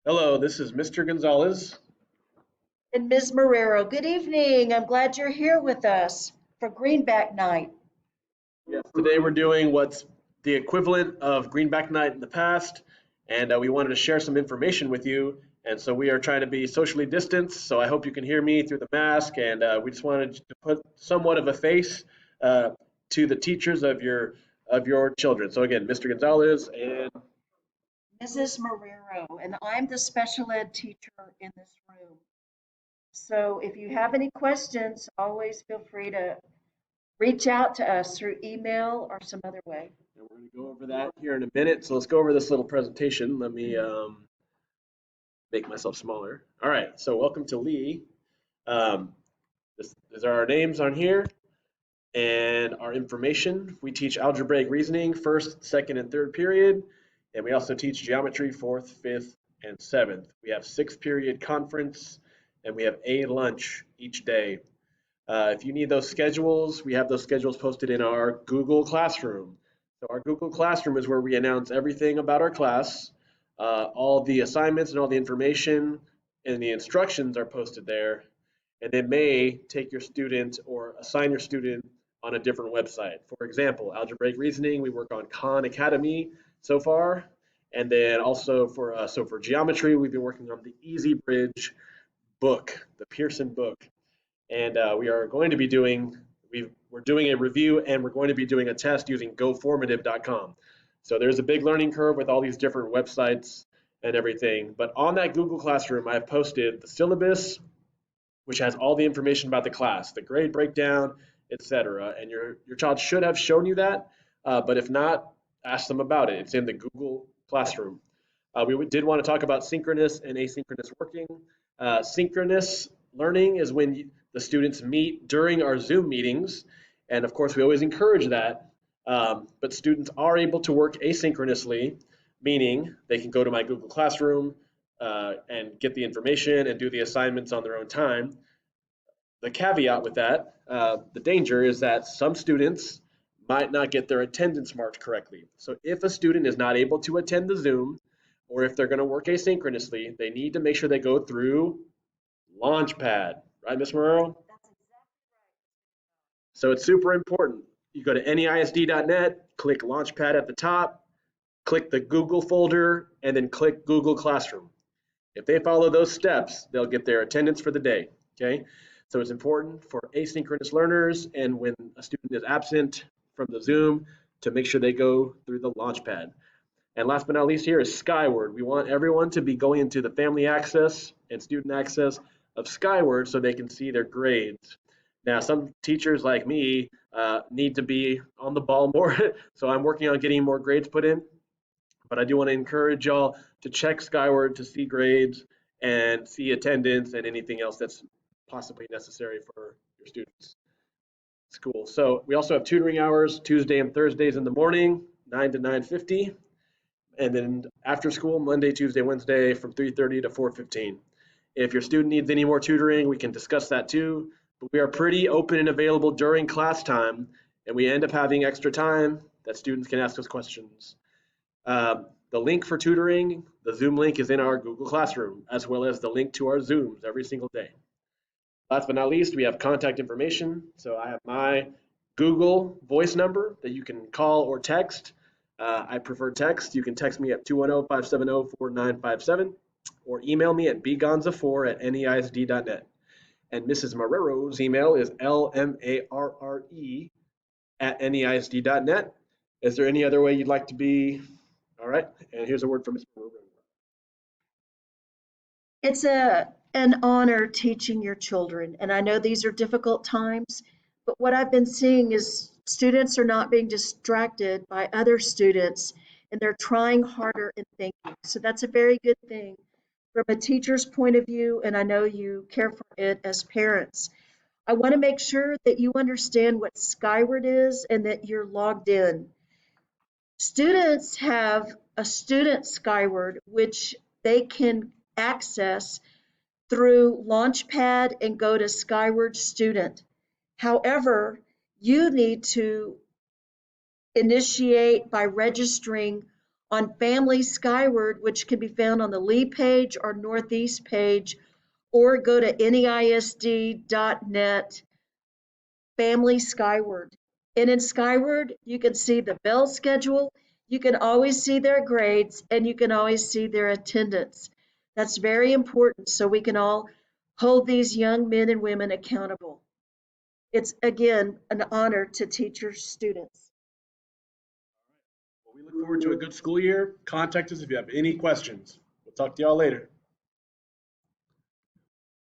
Hello, this is Mr. Gonzalez. And Ms. Marrero, good evening. I'm glad you're here with us for Greenback Night. Yes, today we're doing what's the equivalent of Greenback Night in the past, and we wanted to share some information with you. And so we are trying to be socially distanced, so I hope you can hear me through the mask. And we just wanted to put somewhat of a face uh, to the teachers of your children. So again, Mr. Gonzalez, and Mrs. Marrero, and I'm the special ed teacher in this room. So if you have any questions, always feel free to reach out to us through email or some other way. we're going to go over that here in a minute. So let's go over this little presentation. Let me make myself smaller. All right, so welcome to Lee. Um, these are our names on here and our information. We teach algebraic reasoning first, second, and third period, and we also teach geometry fourth, fifth, and seventh. We have 6-period conference, and we have a lunch each day. If you need those schedules, we have those schedules posted in our Google Classroom. So our Google Classroom is where we announce everything about our class. All the assignments and all the information and the instructions are posted there. And they may take your student or assign your student on a different website. For example, algebraic reasoning, we work on Khan Academy so far. And then also for geometry, we've been working on the Easy Bridge book, the Pearson book. And we are going to be we're doing a review, and we're going to be doing a test using goformative.com. So there's a big learning curve with all these different websites and everything. But on that Google Classroom, I've posted the syllabus, which has all the information about the class, the grade breakdown, etc. And your child should have shown you that, but if not, ask them about it. It's in the Google Classroom. We did want to talk about synchronous and asynchronous working. Synchronous learning is when the students meet during our Zoom meetings, and of course we always encourage that, but students are able to work asynchronously, meaning they can go to my Google Classroom and get the information and do the assignments on their own time. The caveat with that, the danger is that some students might not get their attendance marked correctly. So if a student is not able to attend the Zoom, or if they're going to work asynchronously, they need to make sure they go through Launchpad, right, Ms. Morero? So it's super important. You go to neisd.net, click Launchpad at the top, click the Google folder, and then click Google Classroom. If they follow those steps, they'll get their attendance for the day, okay? So it's important for asynchronous learners and when a student is absent from the Zoom to make sure they go through the Launchpad. And last but not least here is Skyward. We want everyone to be going into the family access and student access of Skyward so they can see their grades. Now, some teachers like me need to be on the ball more, so I'm working on getting more grades put in. But I do want to encourage y'all to check Skyward to see grades and see attendance and anything else that's possibly necessary for your students. It's cool. So we also have tutoring hours Tuesday and Thursdays in the morning, 9 to 9:50. And then after school, Monday, Tuesday, Wednesday from 3:30 to 4:15. If your student needs any more tutoring, we can discuss that too. But we are pretty open and available during class time, and we end up having extra time that students can ask us questions. The link for tutoring, the Zoom link is in our Google Classroom, as well as the link to our Zooms every single day. Last but not least, we have contact information. So I have my Google voice number that you can call or text. I prefer text. You can text me at 210-570-4957 or email me at bgonza4@neisd.net. And Mrs. Marrero's email is lmarre@neisd.net. Is there any other way you'd like to be? All right, and here's a word from Ms. Marrero. It's an honor teaching your children, and I know these are difficult times, but what I've been seeing is students are not being distracted by other students, and they're trying harder and thinking. So that's a very good thing from a teacher's point of view, and I know you care for it as parents. I want to make sure that you understand what Skyward is and that you're logged in. Students have a student Skyward, which they can access through Launchpad and go to Skyward Student. However, you need to initiate by registering on Family Skyward, which can be found on the Lee page or Northeast page, or go to neisd.net, Family Skyward. And in Skyward, you can see the bell schedule, you can always see their grades, and you can always see their attendance. That's very important so we can all hold these young men and women accountable. It's, again, an honor to teach your students. Well, we look forward to a good school year. Contact us if you have any questions. We'll talk to y'all later.